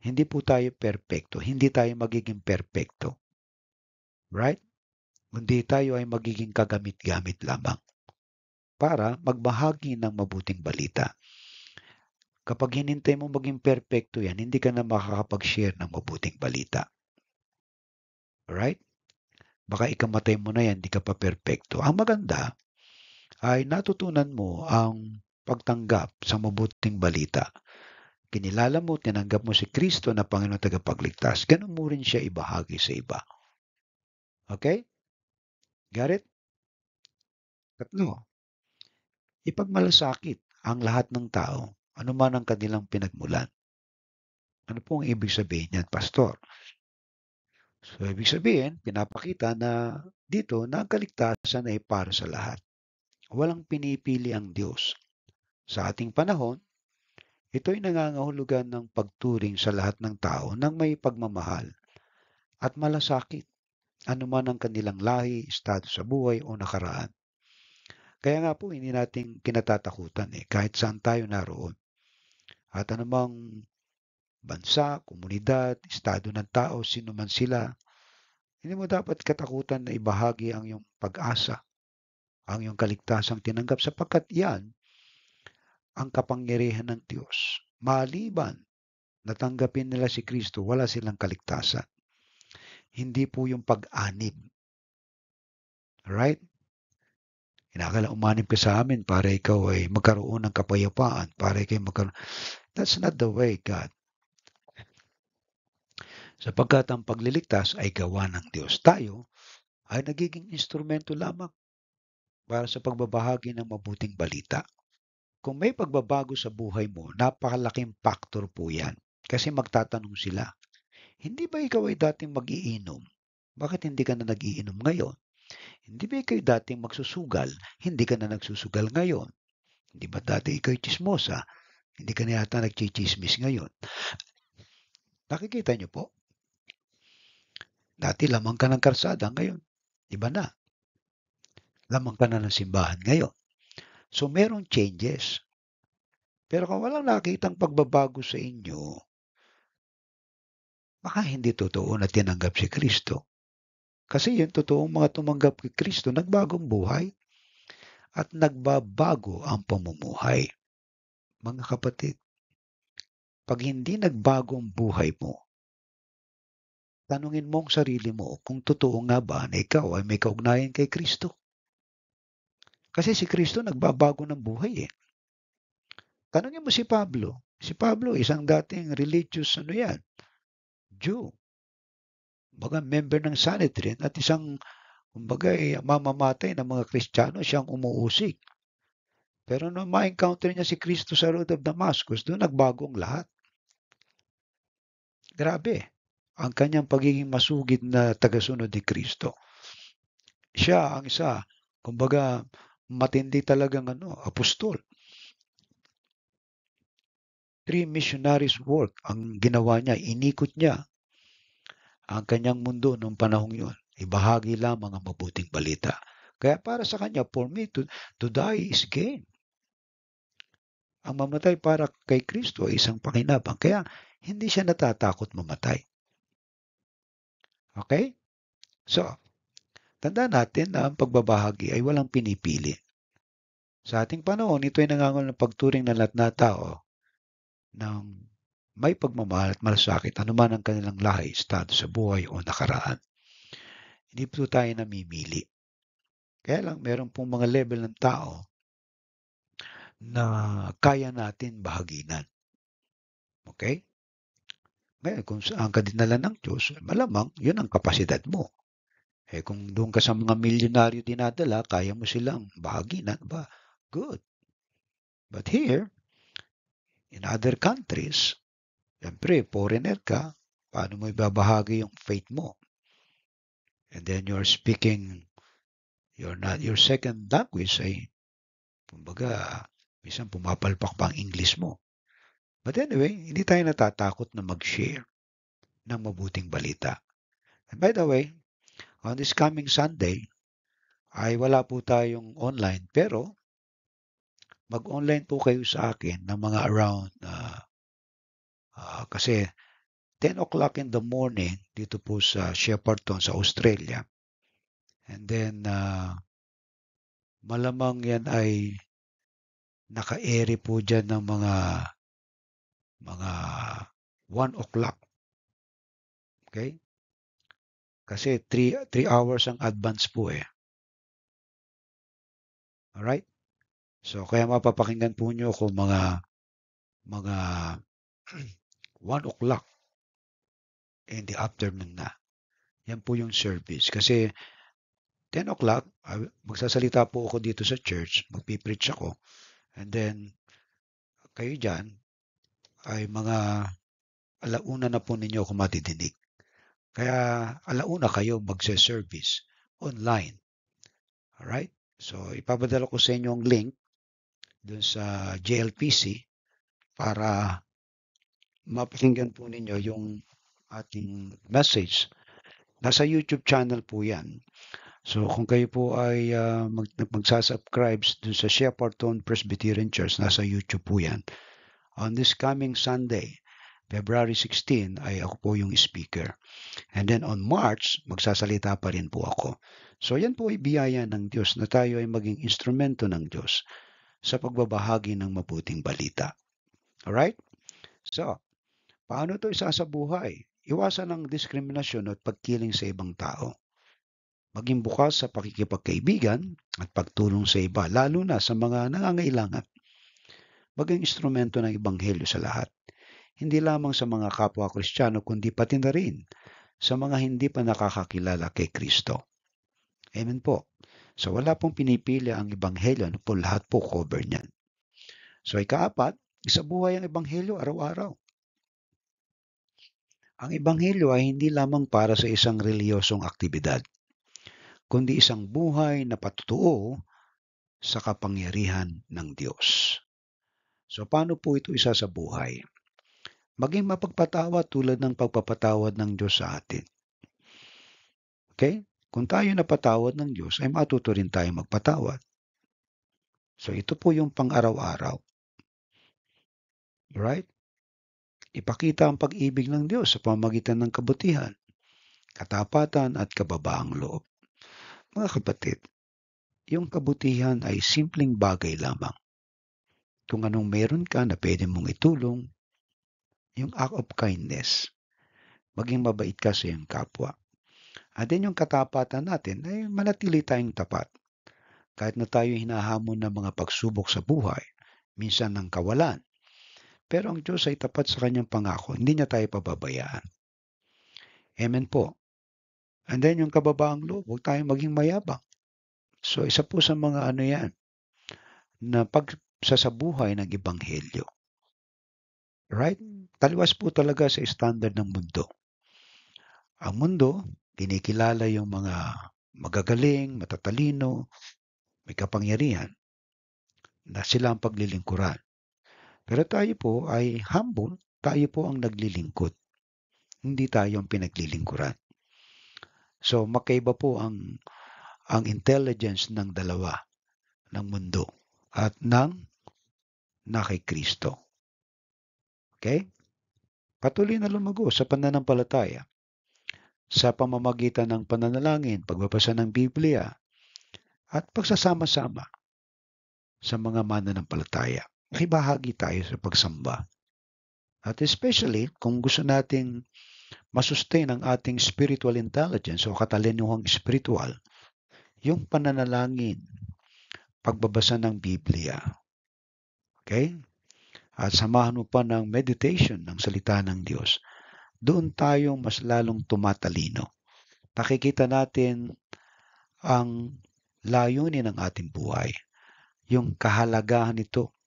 Hindi po tayo perpekto, hindi tayo magiging perpekto. Right? Kundi tayo ay magiging kagamit-gamit lamang para magbahagi ng mabuting balita. Kapag hinintay mo maging perpekto yan, hindi ka na makakapag-share ng mabuting balita. Alright? Baka ikamatay mo na yan, hindi ka pa perpekto. Ang maganda ay natutunan mo ang pagtanggap sa mabuting balita. Kinilala mo, tinanggap mo si Kristo na Panginoon tagapagligtas. Ganun mo rin siya ibahagi sa iba. Okay? Got it? Tatlo, ipagmalasakit ang lahat ng tao, anuman ang kanilang pinagmulan. Ano pong ibig sabihin niyan, Pastor? So, ibig sabihin, pinapakita na dito na ang kaligtasan ay para sa lahat. Walang pinipili ang Diyos. Sa ating panahon, ito'y nangangahulugan ng pagturing sa lahat ng tao ng may pagmamahal at malasakit, anuman ang kanilang lahi, estado sa buhay o nakaraan. Kaya nga po, hindi natin kinatatakutan kahit saan tayo naroon. At anumang bansa, komunidad, estado ng tao, sino man sila, hindi mo dapat katakutan na ibahagi ang iyong pag-asa, ang iyong kaligtasang tinanggap sapagkat yan ang kapangyarihan ng Diyos. Maliban na tanggapin nila si Kristo, wala silang kaligtasan. Hindi po yung pag-anib. Alright? Kinakailangan umanib ka sa amin para ikaw ay magkaroon ng kapayapaan, para ikaw ay magkaroon. That's not the way, God. Sapagkat ang pagliligtas ay gawa ng Diyos. Tayo ay nagiging instrumento lamang para sa pagbabahagi ng mabuting balita. Kung may pagbabago sa buhay mo, napakalaking factor po yan. Kasi magtatanong sila, hindi ba ikaw ay dating mag-iinom? Bakit hindi ka na nag-iinom ngayon? Hindi ba ikaw dating magsusugal? Hindi ka na nagsusugal ngayon? Hindi ba dati ikaw chismosa? Hindi ka na yata nagchichismis ngayon? Nakikita niyo po? Dati lamang ka ng karsada, ngayon, iba na. Lamang ka na ng simbahan ngayon. So, merong changes. Pero kung walang nakitang pagbabago sa inyo, baka hindi totoo na tinanggap si Kristo. Kasi yung totoong mga tumanggap kay Kristo, nagbagong buhay at nagbabago ang pamumuhay. Mga kapatid, pag hindi nagbago ang buhay mo, tanungin mo ang sarili mo kung totoo nga ba na ikaw ay may kaugnayan kay Kristo. Kasi si Kristo nagbabago ng buhay eh. Tanungin mo si Pablo. Si Pablo, isang dating religious Jew. Baga member ng Sanhedrin at isang kumbaga mamamatay ng mga Kristiyano siyang umuusig. Pero nung ma-encounter niya si Kristo sa road of Damascus, doon nagbago ang lahat. Grabe. Ang kanyang pagiging masugid na tagasunod ni Kristo. Siya ang isa, kumbaga matindi talagang apostol. 3 missionaries work ang ginawa niya, inikot niya ang kanyang mundo noong panahong yun. Ibahagi lamang ang mabuting balita. Kaya para sa kanya, for me, to die is gain. Ang mamatay para kay Kristo ay isang pakinabang. Kaya hindi siya natatakot mamatay. Okay? So, tandaan natin na ang pagbabahagi ay walang pinipili. Sa ating panahon, ito ay nangangol ng pagturing ng lahat na tao ng may pagmamahal at malasakit anuman ang kanilang lahi, estado sa buhay o nakaraan. Hindi po tayo namimili. Kaya lang, meron pong mga level ng tao na kaya natin bahaginan. Okay? Ngayon, kung saan ka dinala ng Diyos, malamang yun ang kapasidad mo. Kung doon ka sa mga milyonaryo dinadala, kaya mo silang bahaginan, ba? Good. But here, in other countries, siyempre, foreigner ka, paano mo ibabahagi yung faith mo? And then you're speaking, your second language ay, kumbaga, minsan pumapalpak pa ang English mo. But anyway, hindi tayo natatakot na mag-share ng mabuting balita. And by the way, on this coming Sunday, ay wala po tayong online, pero mag-online po kayo sa akin ng mga around, kasi 10 o'clock in the morning dito po sa Shepparton sa Australia. And then, malamang yan ay naka-ere po dyan ng mga 1 o'clock. Okay? Kasi 3 hours ang advance po eh. Alright? So, kaya mapapakinggan po nyo kung mga 1 o'clock in the afternoon na. Yan po yung service. Kasi 10 o'clock, magsasalita po ako dito sa church, magpipreach ako. And then, kayo dyan, ay mga alauna na po ninyo ako matidinig. Kaya alauna kayo magse-service online. Alright? So, ipapadala ko sa inyo ang link dun sa JLPC para mapakinggan po ninyo yung ating message. Nasa YouTube channel po yan. So, kung kayo po ay magsasubscribe dun sa Shepparton Presbyterian Church, nasa YouTube po yan. On this coming Sunday, February 16, ay ako po yung speaker. And then on March, magsasalita pa rin po ako. So, yan po ay biyaya ng Diyos na tayo ay maging instrumento ng Diyos sa pagbabahagi ng mabuting balita. Alright? So, paano ito isasabuhay? Iwasan ang diskriminasyon at pagkiling sa ibang tao. maging bukas sa pakikipagkaibigan at pagtulong sa iba, lalo na sa mga nangangailangan. Maging instrumento ng Ebanghelyo sa lahat, hindi lamang sa mga kapwa Kristiyano kundi pati na rin sa mga hindi pa nakakakilala kay Kristo. Amen po. So wala pong pinipili ang Ebanghelyo, ano po, lahat po cover niyan. So ikaapat, isabuhay ang Ebanghelyo araw-araw. Ang Ebanghelyo ay hindi lamang para sa isang reliyosong aktibidad, kundi isang buhay na patutuo sa kapangyarihan ng Diyos. So paano po ito isa sa buhay? Maging mapagpatawad tulad ng pagpapatawad ng Diyos sa atin. Okay? Kung tayo napatawad ng Diyos, ay matuto rin tayo magpatawad. So ito po yung pang-araw-araw. Right? Ipakita ang pag-ibig ng Diyos sa pamamagitan ng kabutihan, katapatan at kababaang loob. Mga kapatid, yung kabutihan ay simpleng bagay lamang. Kung anong meron ka na pwede mong itulong, yung act of kindness, maging mabait ka sa iyong kapwa. At din yung katapatan natin ay manatili tayong tapat. Kahit na tayo hinahamon ng mga pagsubok sa buhay, minsan ng kawalan. Pero ang Diyos ay tapat sa kanyang pangako, hindi niya tayo pababayaan. Amen po. And then yung kababaang loob, huwag tayong maging mayabang. So isa po sa mga ano yan, na pagsasabuhay ng Ebanghelyo. Right? Taliwas po talaga sa standard ng mundo. Ang mundo, kinikilala yung mga magagaling, matatalino, may kapangyarihan, na sila ang paglilingkuran. Pero tayo po ay humble, tayo po ang naglilingkod. Hindi tayo ang pinaglilingkuran. So magkaiba po ang intelligence ng dalawa, ng mundo at na kay Kristo. Okay? Patuloy na lumago sa pananampalataya sa pamamagitan ng pananalangin, pagbabasa ng Biblia, at pagsasama-sama sa mga mananampalataya. Makibahagi tayo sa pagsamba. At especially, kung gusto nating masustain ang ating spiritual intelligence o katalinuhang spiritual, yung pananalangin, pagbabasa ng Biblia. Okay? At samahan mo pa ng meditation ng salita ng Diyos. Doon tayo mas lalong tumatalino. Nakikita natin ang layunin ng ating buhay, yung kahalagahan nito,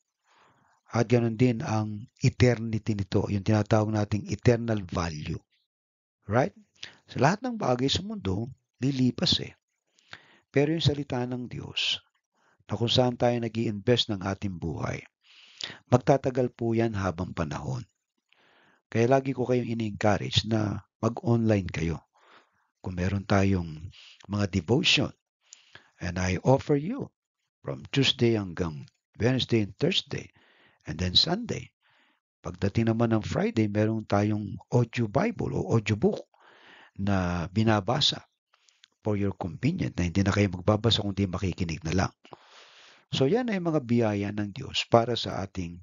at ganoon din ang eternity nito, yung tinatawag nating eternal value. Right? Sa lahat ng bagay sa mundo, lilipas eh. Pero yung salita ng Diyos, na kung saan tayo nag-i-invest ng ating buhay, magtatagal po yan habang panahon. Kaya lagi ko kayong ini-encourage na mag-online kayo. Kung meron tayong mga devotion, and I offer you from Tuesday hanggang Wednesday and Thursday, and then Sunday. Pagdating naman ng Friday, meron tayong audio Bible o audio book na binabasa for your convenience na hindi na kayo magbabasa kundi makikinig na lang. So yan ay mga biyaya ng Diyos para sa ating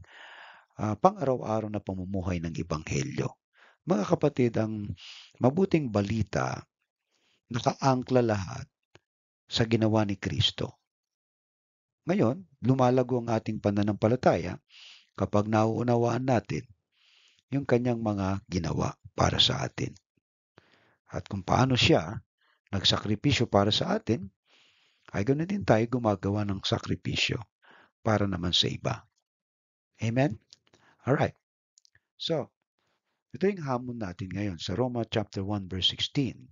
pang-araw-araw na pamumuhay ng Ebanghelyo. Mga kapatid, ang mabuting balita, nakaangkla lahat sa ginawa ni Kristo. Ngayon, lumalago ang ating pananampalataya kapag nauunawaan natin yung kanyang mga ginawa para sa atin. At kung paano siya nagsakripisyo para sa atin, ay ganoon din tayo gumagawa ng sakripisyo para naman sa iba. Amen? Alright. So, ito yung hamon natin ngayon sa Roma chapter 1 verse 16.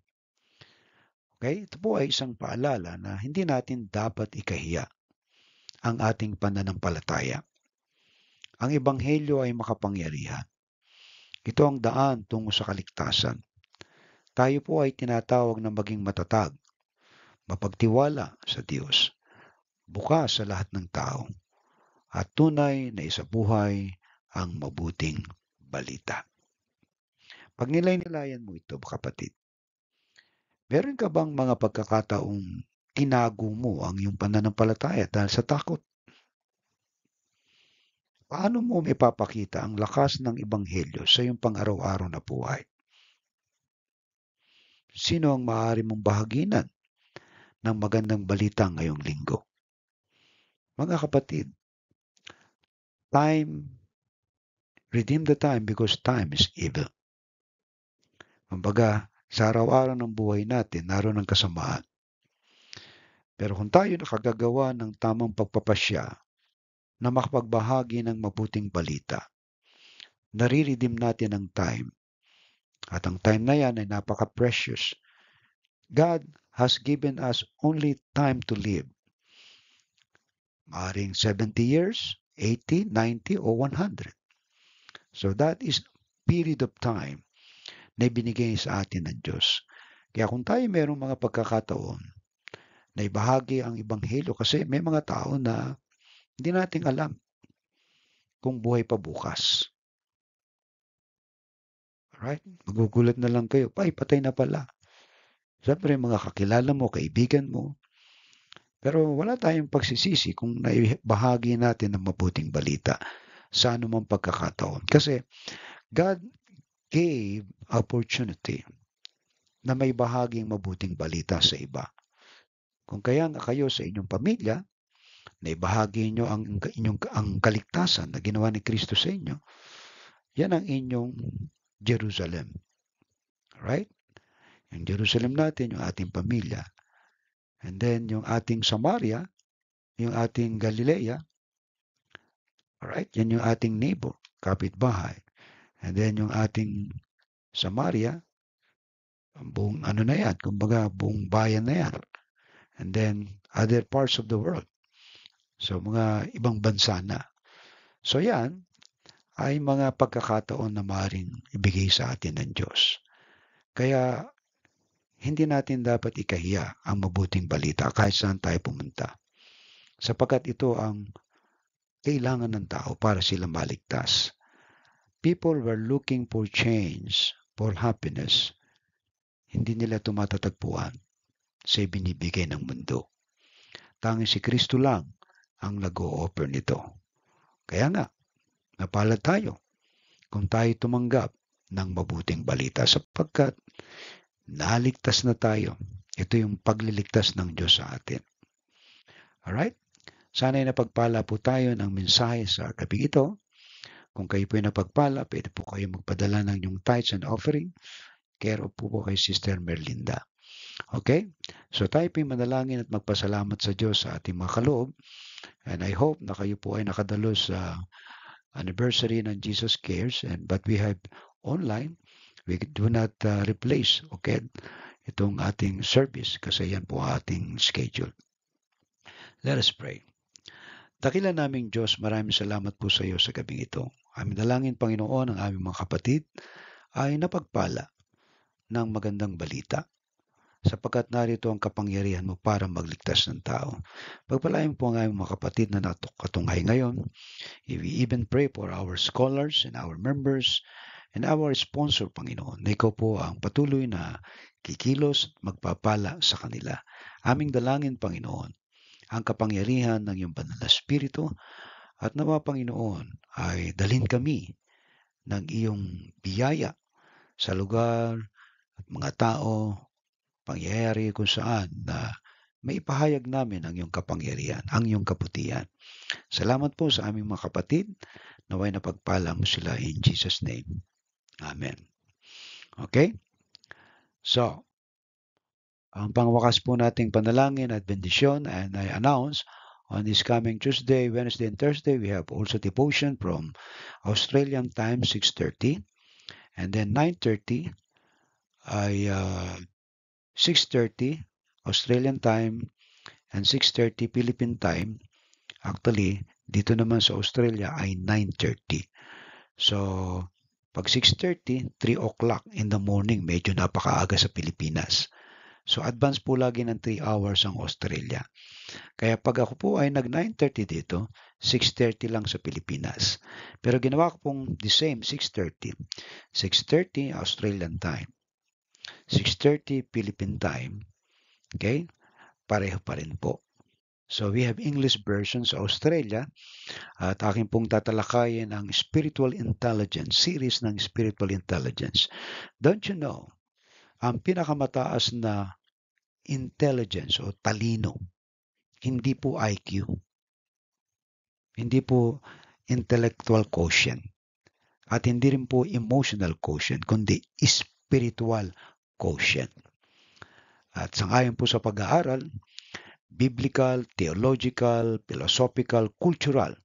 Okay? Ito po ay isang paalala na hindi natin dapat ikahiya ang ating pananampalataya. Ang Ebanghelyo ay makapangyarihan. Ito ang daan tungo sa kaligtasan. Tayo po ay tinatawag na maging matatag, mapagtiwala sa Diyos, bukas sa lahat ng tao, at tunay na isabuhay ang mabuting balita. Pag nilay-nilayan mo ito, kapatid, meron ka bang mga pagkakataong tinago mo ang iyong pananampalataya dahil sa takot? Paano mo ipapakita ang lakas ng Ebanghelyo sa iyong pang-araw-araw na buhay? Sino ang maaari mong bahaginan ng magandang balita ngayong linggo. Mga kapatid, redeem the time because time is evil. Kumbaga, sa araw-araw ng buhay natin, naroon ang kasamaan. Pero kung tayo nakagagawa ng tamang pagpapasya na makapagbahagi ng mabuting balita, nare-redeem natin ang time. At ang time na yan ay napaka-precious. God has given us only time to live. Maaring 70 years, 80, 90, o 100. So that is period of time na ibinigay sa atin ng Diyos. Kaya kung tayo mayroong mga pagkakataon na ibahagi ang Ebanghelyo, kasi may mga tao na hindi natin alam kung buhay pa bukas. Right? Magugulat na lang kayo, ay patay na pala. Siyempre mga kakilala mo, kaibigan mo. Pero wala tayong pagsisisi kung naibahagi natin ang mabuting balita sa anumang pagkakataon. Kasi God gave opportunity na may bahaging mabuting balita sa iba. Kung kaya nga kayo sa inyong pamilya, na ibahagi nyo ang kaligtasan na ginawa ni Kristo sa inyo, yan ang inyong Jerusalem. Right? Yung Jerusalem natin, yung ating pamilya. And then yung ating Samaria, yung ating Galilea, alright, yan yung ating neighbor, kapitbahay. And then yung ating Samaria, buong ano na yan, kumbaga buong bayan na yan. And then other parts of the world. So mga ibang bansa na. So yan ay mga pagkakataon na maaaring ibigay sa atin ng Diyos. Kaya hindi natin dapat ikahiya ang mabuting balita kahit saan tayo pumunta. Sapagkat ito ang kailangan ng tao para sila maligtas. People were looking for change, for happiness. Hindi nila tumatatagpuan sa binibigay ng mundo. Tanging si Kristo lang ang nag-o-offer nito. Kaya nga, napalad tayo kung tayo tumanggap ng mabuting balita sapagkat naligtas na tayo. Ito yung pagliligtas ng Diyos sa atin. Alright? Sana'y napagpala po tayo ng mensahe sa gabi ito. Kung kayo po ay napagpala, pwede po kayo magpadala ng inyong tithes and offering. Care of po kay Sister Merlinda. Okay? So tayo po ay manalangin at magpasalamat sa Diyos sa ating mga kaloob. And I hope na kayo po ay nakadalo sa anniversary ng Jesus Cares. But we have online. We do not replace, okay, itong ating service kasi yan po ating schedule. Let us pray. Dakila naming Diyos, maraming salamat po sa iyo sa gabing ito. Aming dalangin, Panginoon, ang aming mga kapatid ay napagpala ng magandang balita sapagkat narito ang kapangyarihan mo para magligtas ng tao. Pagpalain po ang aming mga kapatid na nakatunghay ngayon. We even pray for our scholars and our members and our sponsor, Panginoon, na ikaw po ang patuloy na kikilos at magpapala sa kanila. Aming dalangin, Panginoon, ang kapangyarihan ng iyong banal na Espiritu at nawa, Panginoon, ay dalhin kami ng iyong biyaya sa lugar at mga tao, pangyayari kung saan na maipahayag namin ang iyong kapangyarihan, ang iyong kaputihan. Salamat po sa aming mga kapatid, naway napagpala mo sila in Jesus' name. Amen. Okay? So, ang pangwakas po nating panalangin at bendisyon, and I announce on this coming Tuesday, Wednesday, and Thursday, we have also devotion from Australian time 6:30, and then 9:30 ay 6:30 Australian time and 6:30 Philippine time. Actually, dito naman sa Australia ay 9:30. So, pag 6:30, 3 o'clock in the morning, medyo napakaaga sa Pilipinas. So, advance po lagi ng 3 hours ang Australia. Kaya pag ako po ay nag-9:30 dito, 6:30 lang sa Pilipinas. Pero ginawa ko pong the same, 6:30. 6:30 Australian time. 6:30 Philippine time. Okay? Pareho pa rin po. So, we have English version sa Australia at aking pong tatalakayin ang Spiritual Intelligence, series ng Spiritual Intelligence. Don't you know, ang pinakamataas na intelligence o talino, hindi po IQ, hindi po intellectual quotient, at hindi rin po emotional quotient, kundi spiritual quotient. At sangayon po sa pag-aaral, biblical, theological, philosophical, cultural,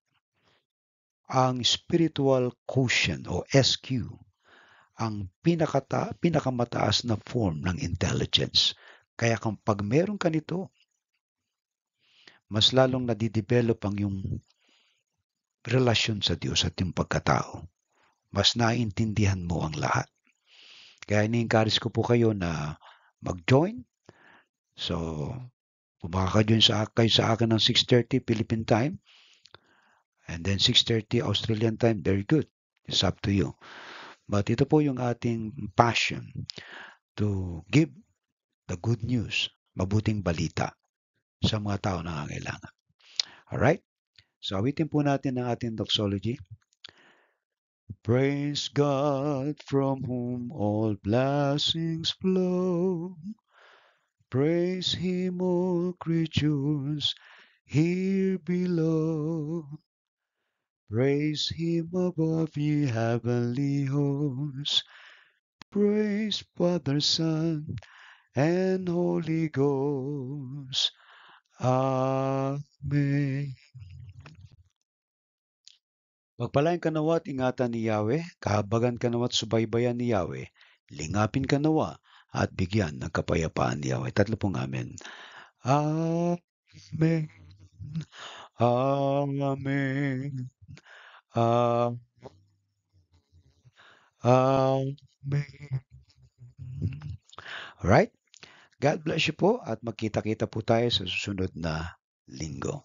ang spiritual quotient o SQ ang pinakamataas na form ng intelligence. Kaya kapag meron ka nito, mas lalong nadidevelop ang yung relasyon sa Diyos at yung pagkatao. Mas naiintindihan mo ang lahat. Kaya ini-encourage ko po kayo na mag-join. So, Bumaka-join kayo sa akin ng 6:30 Philippine time and then 6:30 Australian time. Very good. It's up to you. But ito po yung ating passion to give the good news, mabuting balita sa mga tao na nangangailangan. Alright? So, awitin po natin ang ating doxology. Praise God from whom all blessings flow. Praise Him, all creatures here below. Praise Him above, ye heavenly hosts. Praise Father, Son, and Holy Ghost. Amen. Pagpalain ka nawa at ingatan ni Yahweh, kahabagan ka nawa at subaybayan ni Yahweh, lingapin ka nawa at bigyan ng kapayapaan ni Yahweh. Tatlo pong amen. Amen. Amen. Amen. Alright? God bless you po at magkita-kita po tayo sa susunod na linggo.